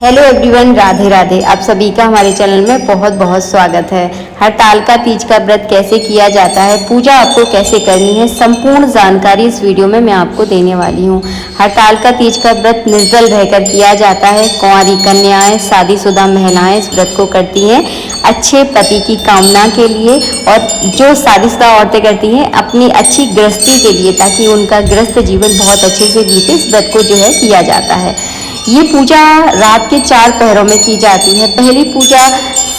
Hello everyone, Radhe Radhe. आप सभी का हमारे चैनल में बहुत बहुत स्वागत है। हरतालिका तीज का व्रत कैसे किया जाता है, पूजा आपको कैसे करनी है, संपूर्ण जानकारी इस वीडियो में मैं आपको देने वाली हूँ। हरतालिका तीज का व्रत निर्जल रहकर किया जाता है। कुंवारी कन्याएं, शादीशुदा महिलाएं इस व्रत को करती हैं अच्छे पति की कामना के लिए, और जो शादीशुदा औरतें करती हैं अपनी अच्छी गृहस्थी के लिए, ताकि उनका गृहस्थ जीवन बहुत अच्छे से बीते। इस व्रत को जो है किया जाता है। ये पूजा रात के 4 पहरों में की जाती है। पहली पूजा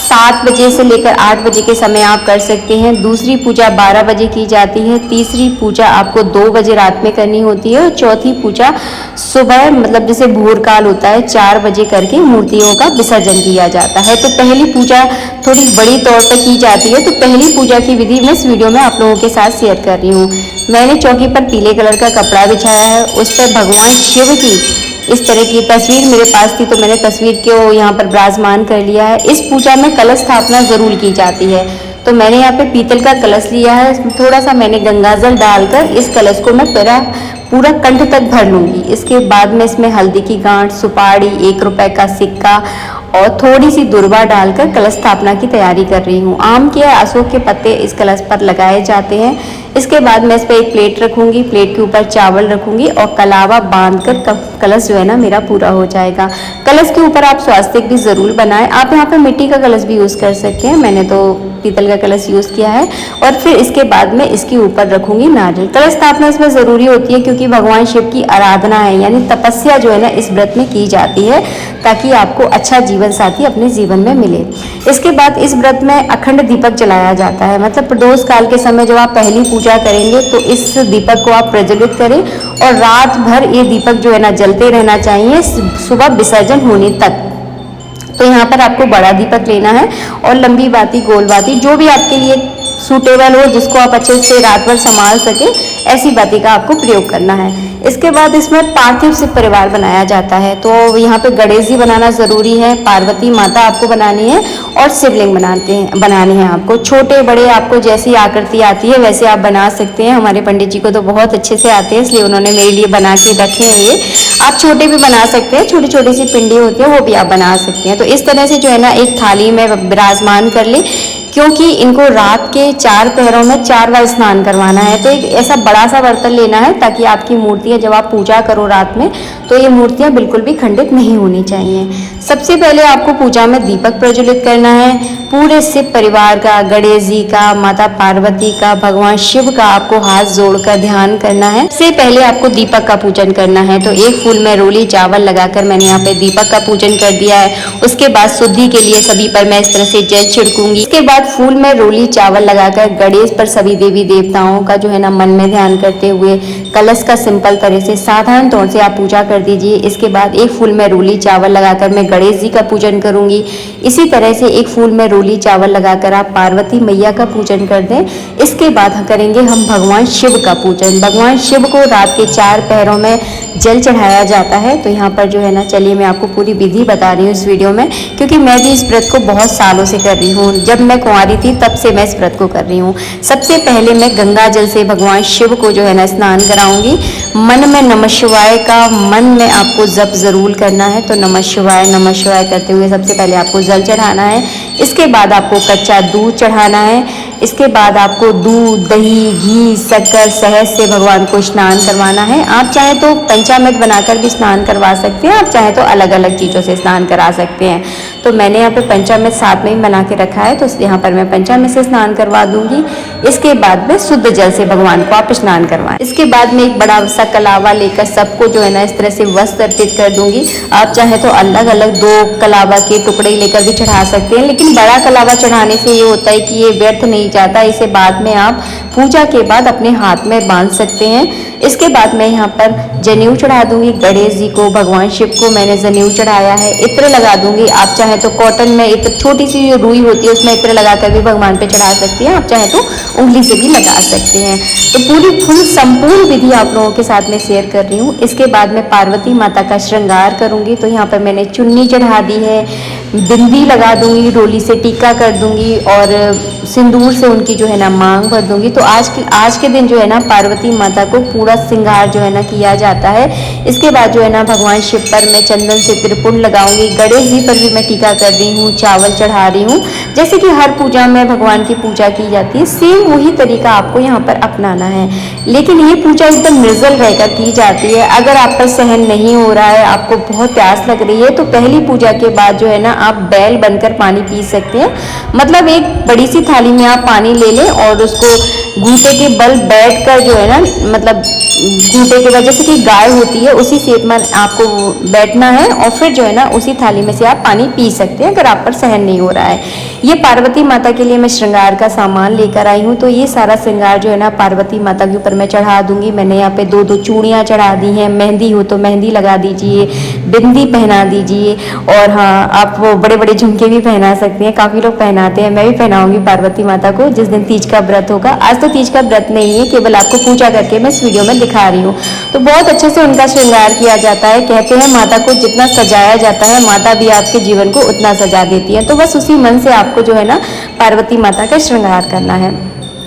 7 बजे से लेकर 8 बजे के समय आप कर सकते हैं। दूसरी पूजा 12 बजे की जाती है। तीसरी पूजा आपको 2 बजे रात में करनी होती है। और चौथी पूजा सुबह, मतलब जैसे भोर काल होता है, 4 बजे करके मूर्तियों का विसर्जन किया जाता है। तो पहली पूजा थोड़ी बड़ी तौर पर की जाती है। तो पहली पूजा की विधि मैं इस वीडियो में आप लोगों के साथ शेयर कर रही हूँ। मैंने चौकी पर पीले कलर का कपड़ा बिछाया है, उस पर भगवान शिव की इस तरह की तस्वीर मेरे पास थी, तो मैंने तस्वीर को यहाँ पर विराजमान कर लिया है। इस पूजा में कलश स्थापना जरूर की जाती है। तो मैंने यहाँ पे पीतल का कलश लिया है। थोड़ा सा मैंने गंगा जल डालकर इस कलश को मैं पूरा कंठ तक भर लूंगी। इसके बाद में इसमें हल्दी की गांठ, सुपारी, 1 रुपए का सिक्का और थोड़ी सी दुर्वा डालकर कलश स्थापना की तैयारी कर रही हूँ। आम के या अशोक के पत्ते इस कलश पर लगाए जाते हैं। इसके बाद मैं इस पर एक प्लेट रखूंगी, प्लेट के ऊपर चावल रखूंगी और कलावा बांधकर कलश जो है ना मेरा पूरा हो जाएगा। कलश के ऊपर आप स्वास्तिक भी जरूर बनाएं। आप यहाँ पे मिट्टी का कलश भी यूज कर सकते हैं, मैंने तो पीतल का कलश यूज किया है। और फिर इसके बाद में इसके ऊपर रखूंगी नारियल। कलश स्थापना इसमें जरूरी होती है क्योंकि भगवान शिव की आराधना है, यानी तपस्या जो है ना इस व्रत में की जाती है, ताकि आपको अच्छा जीवन साथी अपने जीवन में मिले। इसके बाद इस व्रत में अखंड दीपक जलाया जाता है। मतलब प्रदोष काल के समय जब आप पहली पूजा करेंगे तो इस दीपक को आप प्रज्वलित करें और रात भर ये दीपक जो है ना जलते रहना चाहिए, सुबह विसर्जन होने तक। तो यहाँ पर आपको बड़ा दीपक लेना है और लंबी बाती, गोल बाती, जो भी आपके लिए सूटेबल हो, जिसको आप अच्छे से रात भर संभाल सके, ऐसी बाती का आपको प्रयोग करना है। इसके बाद इसमें पार्थिव शिव परिवार बनाया जाता है। तो यहाँ पे गणेश जी बनाना जरूरी है, पार्वती माता आपको बनानी है और शिवलिंग बनानी है आपको। छोटे बड़े आपको जैसी आकृति आती है वैसे आप बना सकते हैं। हमारे पंडित जी को तो बहुत अच्छे से आते हैं, इसलिए उन्होंने मेरे लिए बना के रखे हैं। ये आप छोटे भी बना सकते हैं, छोटी छोटी सी पिंडी होती है वो भी आप बना सकते हैं। तो इस तरह से जो है ना एक थाली में विराजमान कर ले, क्योंकि इनको रात के 4 पहरों में 4 बार स्नान करवाना है। तो एक ऐसा बड़ा सा बर्तन लेना है ताकि आपकी मूर्तियां जब आप पूजा करो रात में, तो ये मूर्तियां बिल्कुल भी खंडित नहीं होनी चाहिए। सबसे पहले आपको पूजा में दीपक प्रज्वलित करना है। पूरे शिव परिवार का, गणेश जी का, माता पार्वती का, भगवान शिव का आपको हाथ जोड़कर ध्यान करना है। सबसे पहले आपको दीपक का पूजन करना है। तो एक फूल में रोली चावल लगाकर मैंने यहाँ पे दीपक का पूजन कर दिया है। उसके बाद शुद्धि के लिए सभी पर मैं इस तरह से जल छिड़कूंगी। इसके बाद फूल में रोली चावल लगाकर गणेश पर सभी देवी देवताओं का जो है ना मन में ध्यान करते हुए कलश का सिंपल तरह से साधारण तौर से आप पूजा कर दीजिए। इसके बाद एक फूल में रोली चावल लगाकर मैं गणेश जी का पूजन करूंगी। इसी तरह से एक फूल में रोली चावल लगाकर आप पार्वती मैया का पूजन कर दें। इसके बाद करेंगे हम भगवान शिव का पूजन। भगवान शिव को रात के 4 पहरों में जल चढ़ाया जाता है। तो यहाँ पर जो है ना, चलिए मैं आपको पूरी विधि बता रही हूँ इस वीडियो में, क्योंकि मैं भी इस व्रत को बहुत सालों से कर रही हूँ। जब मैं कुंवारी थी तब से मैं इस व्रत को कर रही हूँ। सबसे पहले मैं गंगा जल से भगवान शिव को जो है ना स्नान कराऊंगी। मन में नमः शिवाय का मन में आपको जप जरूर करना है। तो नमः शिवाय करते हुए सबसे पहले आपको जल चढ़ाना है। इसके बाद आपको कच्चा दूध चढ़ाना है। इसके बाद आपको दूध, दही, घी, शक्कर, शहद से भगवान को स्नान करवाना है। आप चाहे तो पंचामृत बनाकर भी स्नान करवा सकते हैं, आप चाहे तो अलग अलग चीज़ों से स्नान करा सकते हैं। तो मैंने यहाँ पे पंचामृत साथ में ही बना के रखा है, तो यहाँ पर मैं पंचामृत से स्नान करवा दूंगी। इसके बाद में शुद्ध जल से भगवान को आप स्नान करवाएं। इसके बाद में एक बड़ा सा कलावा लेकर सबको जो है ना इस तरह से वस्त्र अर्पित कर दूंगी। आप चाहे तो अलग अलग 2 कलावा के टुकड़े लेकर भी चढ़ा सकते हैं, लेकिन बड़ा कलावा चढ़ाने से ये होता है कि ये व्यर्थ नहीं जाता। इसे बाद में आप पूजा के बाद अपने हाथ में बांध सकते हैं। इसके बाद मैं यहाँ पर जनेऊ चढ़ा दूंगी गणेश जी को। भगवान शिव को मैंने जनेऊ चढ़ाया है। इत्र लगा दूंगी। आप चाहे तो कॉटन में इत्र, छोटी सी जो रुई होती है उसमें इत्र लगाकर भी भगवान पे चढ़ा सकती हैं। आप चाहे तो उंगली से भी लगा सकते हैं। तो पूरी फुल संपूर्ण विधि आप लोगों के साथ में शेयर कर रही हूँ। इसके बाद मैं पार्वती माता का श्रृंगार करूंगी। तो यहाँ पर मैंने चुन्नी चढ़ा दी है, बिंदी लगा दूंगी, डोली से टीका कर दूंगी और सिंदूर से उनकी जो है ना मांग भर दूंगी। तो आज के दिन जो है ना पार्वती माता को पूरा श्रृंगार जो है ना किया जाता है। इसके बाद जो है ना भगवान शिव पर मैं चंदन से त्रिपुंड लगाऊंगी। गणेश जी पर भी मैं टीका कर रही हूँ, चावल चढ़ा रही हूँ। जैसे कि हर पूजा में भगवान की पूजा की जाती है, सेम वही तरीका आपको यहाँ पर अपनाना है। लेकिन ये पूजा एकदम निर्जल रहकर की जाती है। अगर आप पर सहन नहीं हो रहा है, आपको बहुत प्यास लग रही है, तो पहली पूजा के बाद जो है ना आप बैल बनकर पानी पी सकते हैं। मतलब एक बड़ी सी थाली में आप पानी ले लें और उसको घूंटे के बल बैठकर जो है ना, मतलब घूंटे के बल जैसे कि गाय होती है उसी शेप में आपको बैठना है और फिर जो है ना उसी थाली में से आप पानी पी सकते हैं अगर आप पर सहन नहीं हो रहा है। ये पार्वती माता के लिए मैं श्रृंगार का सामान लेकर आई हूँ। तो ये सारा श्रृंगार जो है ना पार्वती माता के ऊपर मैं चढ़ा दूंगी। मैंने यहाँ पे 2-2 चूड़ियाँ चढ़ा दी हैं। मेहंदी हो तो मेहंदी लगा दीजिए, बिंदी पहना दीजिए और हाँ, आप वो बड़े बड़े झुमके भी पहना सकती हैं। काफ़ी लोग पहनाते हैं, मैं भी पहनाऊंगी पार्वती माता को जिस दिन तीज का व्रत होगा। आज तो तीज का व्रत नहीं है, केवल आपको पूजा करके मैं इस वीडियो में दिखा रही हूँ। तो बहुत अच्छे से उनका श्रृंगार किया जाता है। कहते हैं माता को जितना सजाया जाता है, माता भी आपके जीवन को उतना सजा देती है। तो बस उसी मन से आपको जो है ना पार्वती माता का श्रृंगार करना है।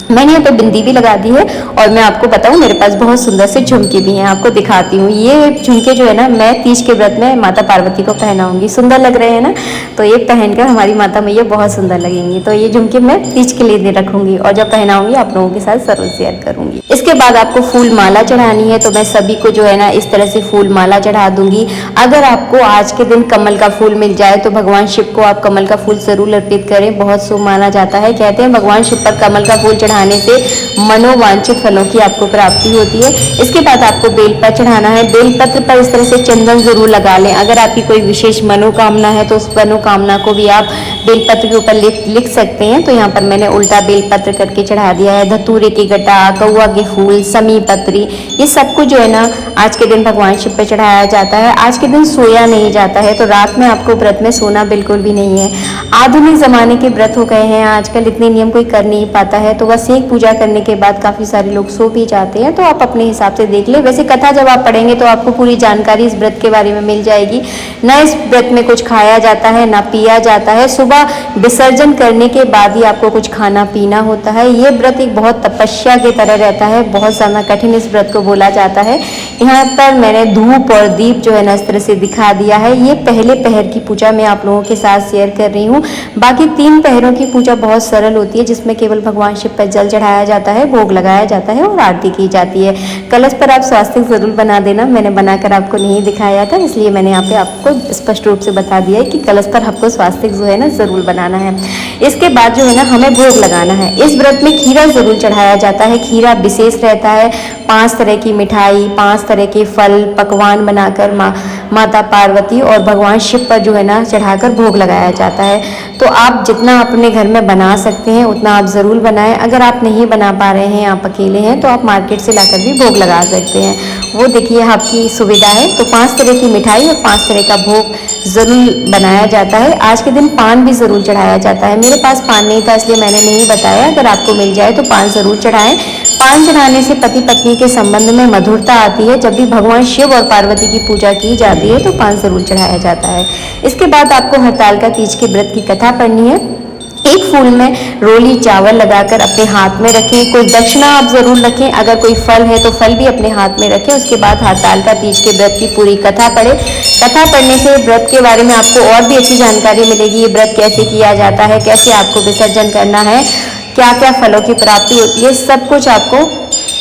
मैंने यहाँ पे बिंदी भी लगा दी है और मैं आपको बताऊँ मेरे पास बहुत सुंदर से झुमके भी हैं, आपको दिखाती हूँ। ये झुमके जो है ना मैं तीज के व्रत में माता पार्वती को पहनाऊंगी। सुंदर लग रहे हैं ना, तो ये पहनकर हमारी माता मैया बहुत सुंदर लगेंगी। तो ये झुमके मैं तीज के लिए रखूंगी और जब पहनाऊंगी आप लोगों के साथ जरूर शेयर करूंगी। इसके बाद आपको फूल माला चढ़ानी है, तो मैं सभी को जो है ना इस तरह से फूल माला चढ़ा दूंगी। अगर आपको आज के दिन कमल का फूल मिल जाए तो भगवान शिव को आप कमल का फूल जरूर अर्पित करें, बहुत शुभ माना जाता है। कहते हैं भगवान शिव पर कमल का फूल चढ़ाने से मनोवांछित फलों की आपको प्राप्ति होती है। इसके बाद आपको बेलपत्र चढ़ाना है। बेलपत्र पर इस तरह से चंदन जरूर लगा लें। अगर आपकी कोई विशेष मनोकामना है तो उस मनोकामना को भी आप बेलपत्र के ऊपर लिख सकते हैं। तो यहाँ पर मैंने उल्टा बेलपत्र करके चढ़ा दिया है। धतूरे की गटा, कौआ के फूल, समी पत्री, ये सब कुछ जो है ना आज के दिन भगवान शिव पर चढ़ाया जाता है। आज के दिन सोया नहीं जाता है, तो रात में आपको व्रत में सोना बिल्कुल भी नहीं है। आधुनिक जमाने के व्रत हो गए हैं, आजकल इतने नियम कोई कर नहीं पाता है। तो बस एक पूजा करने के बाद काफ़ी सारे लोग सो भी जाते हैं, तो आप अपने हिसाब से देख ले। वैसे कथा जब आप पढ़ेंगे तो आपको पूरी जानकारी इस व्रत के बारे में मिल जाएगी। ना इस व्रत में कुछ खाया जाता है ना पिया जाता है। सुबह विसर्जन करने के बाद ही आपको कुछ खाना पीना होता है। ये व्रत एक बहुत तपस्या की तरह रहता है, बहुत ज़्यादा कठिन इस व्रत को बोला जाता है। यहाँ पर मैंने धूप और दीप जो है ना इस तरह से दिखा दिया है। ये पहले पहर की पूजा मैं आप लोगों के साथ शेयर कर रही हूँ। बाकी 3 पहरों की पूजा बहुत सरल होती है, जिसमें केवल भगवान शिव पर जल चढ़ाया जाता है, भोग लगाया जाता है और आरती की जाती है। कलश पर आप स्वास्तिक जरूर बना देना। मैंने बनाकर आपको नहीं दिखाया था, इसलिए मैंने यहाँ पे आपको स्पष्ट रूप से बता दिया है कि कलश पर आपको स्वास्तिक जो है ना जरूर बनाना है। इसके बाद जो है ना हमें भोग लगाना है। इस व्रत में खीरा जरूर चढ़ाया जाता है। खीरा विशेष रहता है। 5 तरह की मिठाई, 5 तरह के फल, पकवान बनाकर माता पार्वती और भगवान शिव पर जो है ना चढ़ाकर भोग लगाया जाता है। तो आप जितना अपने घर में बना सकते हैं उतना आप ज़रूर बनाएं। अगर आप नहीं बना पा रहे हैं, आप अकेले हैं, तो आप मार्केट से लाकर भी भोग लगा सकते हैं। वो देखिए आपकी सुविधा है। तो 5 तरह की मिठाई और 5 तरह का भोग ज़रूर बनाया जाता है। आज के दिन पान भी ज़रूर चढ़ाया जाता है। मेरे पास पान नहीं था इसलिए मैंने नहीं बताया। अगर आपको मिल जाए तो पान ज़रूर चढ़ाएं। पान चढ़ाने से पति पत्नी के संबंध में मधुरता आती है। जब भी भगवान शिव और पार्वती की पूजा की जाती है तो पान जरूर चढ़ाया जाता है। इसके बाद आपको हरतालिका तीज के व्रत की कथा पढ़नी है। एक फूल में रोली चावल लगाकर अपने हाथ में रखें। कोई दक्षिणा आप जरूर रखें। अगर कोई फल है तो फल भी अपने हाथ में रखें। उसके बाद हरतालिका तीज के व्रत की पूरी कथा पढ़े। कथा पढ़ने से व्रत के बारे में आपको और भी अच्छी जानकारी मिलेगी। ये व्रत कैसे किया जाता है, कैसे आपको विसर्जन करना है, क्या क्या फलों की प्राप्ति होती है, सब कुछ आपको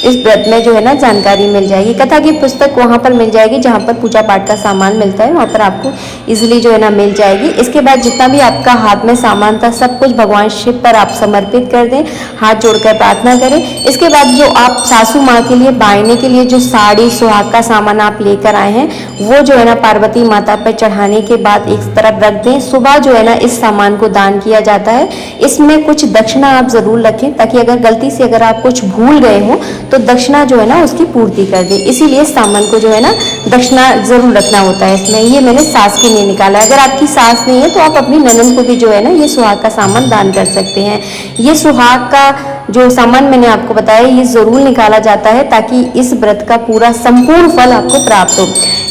इस व्रत में जो है ना जानकारी मिल जाएगी। कथा की पुस्तक वहाँ पर मिल जाएगी जहाँ पर पूजा पाठ का सामान मिलता है, वहाँ पर आपको इजीली जो है ना मिल जाएगी। इसके बाद जितना भी आपका हाथ में सामान था सब कुछ भगवान शिव पर आप समर्पित कर दें, हाथ जोड़कर प्रार्थना करें। इसके बाद जो आप सासू माँ के लिए बायने के लिए जो साड़ी सुहाग का सामान आप लेकर आए हैं वो जो है ना पार्वती माता पर चढ़ाने के बाद एक तरफ रख दें। सुबह जो है ना इस सामान को दान किया जाता है। इसमें कुछ दक्षिणा आप जरूर रखें ताकि अगर गलती से अगर आप कुछ भूल गए हो तो दक्षिणा जो है ना उसकी पूर्ति कर दे। इसीलिए सामान को जो है ना दक्षिणा जरूर रखना होता है इसमें। ये मैंने सास के लिए निकाला है। अगर आपकी सास नहीं है तो आप अपनी ननद को भी जो है ना ये सुहाग का सामान दान कर सकते हैं। ये सुहाग का जो सामान मैंने आपको बताया ये जरूर निकाला जाता है ताकि इस व्रत का पूरा संपूर्ण फल आपको प्राप्त हो।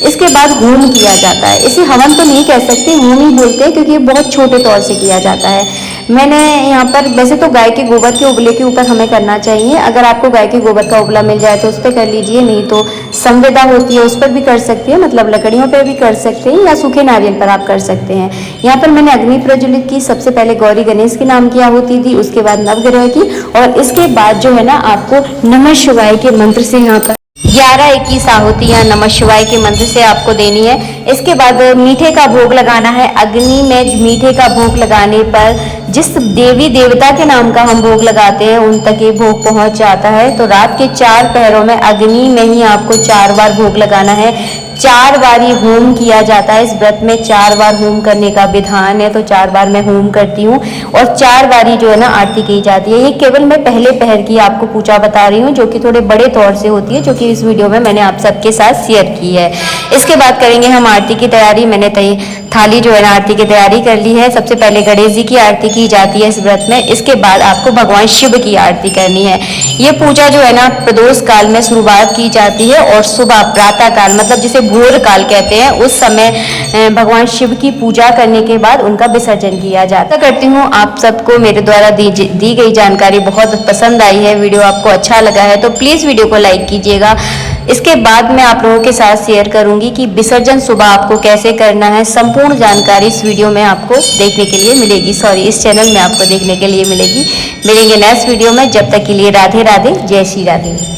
इसके बाद होम किया जाता है। इसे हवन तो नहीं कह सकते, होम ही बोलते हैं, क्योंकि ये बहुत छोटे तौर से किया जाता है। मैंने यहाँ पर वैसे तो गाय के गोबर के उबले के ऊपर हमें करना चाहिए। अगर आपको गाय के गोबर का उबला मिल जाए तो उस पर कर लीजिए, नहीं तो संविदा होती है उस पर भी कर सकते हैं, मतलब लकड़ियों पर भी कर सकते हैं या सूखे नारियल पर आप कर सकते हैं। यहाँ पर मैंने अग्नि प्रज्वलित की। सबसे पहले गौरी गणेश के नाम की आहुति दी, उसके बाद नवग्रह की, और इसके बाद जो है ना आपको नमः शिवाय के मंत्र से यहाँ पर 11-21 आहुतियां नमः शिवाय के मंत्र से आपको देनी है। इसके बाद मीठे का भोग लगाना है। अग्नि में मीठे का भोग लगाने पर जिस देवी देवता के नाम का हम भोग लगाते हैं उन तक ये भोग पहुंच जाता है। तो रात के 4 पहरों में अग्नि में ही आपको 4 बार भोग लगाना है। 4 बार ही होम किया जाता है। इस व्रत में 4 बार होम करने का विधान है, तो 4 बार मैं होम करती हूँ और 4 बार ही जो है ना आरती की जाती है। ये केवल मैं पहले पहर की आपको पूजा बता रही हूँ जो कि थोड़े बड़े तौर से होती है, जो कि इस वीडियो में मैंने आप सबके साथ शेयर की है। इसके बाद करेंगे हम आरती की तैयारी। मैंने थाली जो है ना आरती की तैयारी कर ली है। सबसे पहले गणेश जी की आरती की जाती है इस व्रत में। इसके बाद आपको भगवान शिव की आरती करनी है। ये पूजा जो है ना प्रदोष काल में शुरुआत की जाती है और सुबह प्रातः काल, मतलब जिसे भोर काल कहते हैं, उस समय भगवान शिव की पूजा करने के बाद उनका विसर्जन किया जाता है। करती हूँ आप सबको मेरे द्वारा दी गई जानकारी बहुत पसंद आई है, वीडियो आपको अच्छा लगा है तो प्लीज़ वीडियो को लाइक कीजिएगा। इसके बाद मैं आप लोगों के साथ शेयर करूंगी कि विसर्जन सुबह आपको कैसे करना है। संपूर्ण जानकारी इस वीडियो में आपको देखने के लिए मिलेगी, इस चैनल में आपको देखने के लिए मिलेगी। मिलेंगे नेक्स्ट वीडियो में, जब तक के लिए राधे राधे, जय श्री राधे।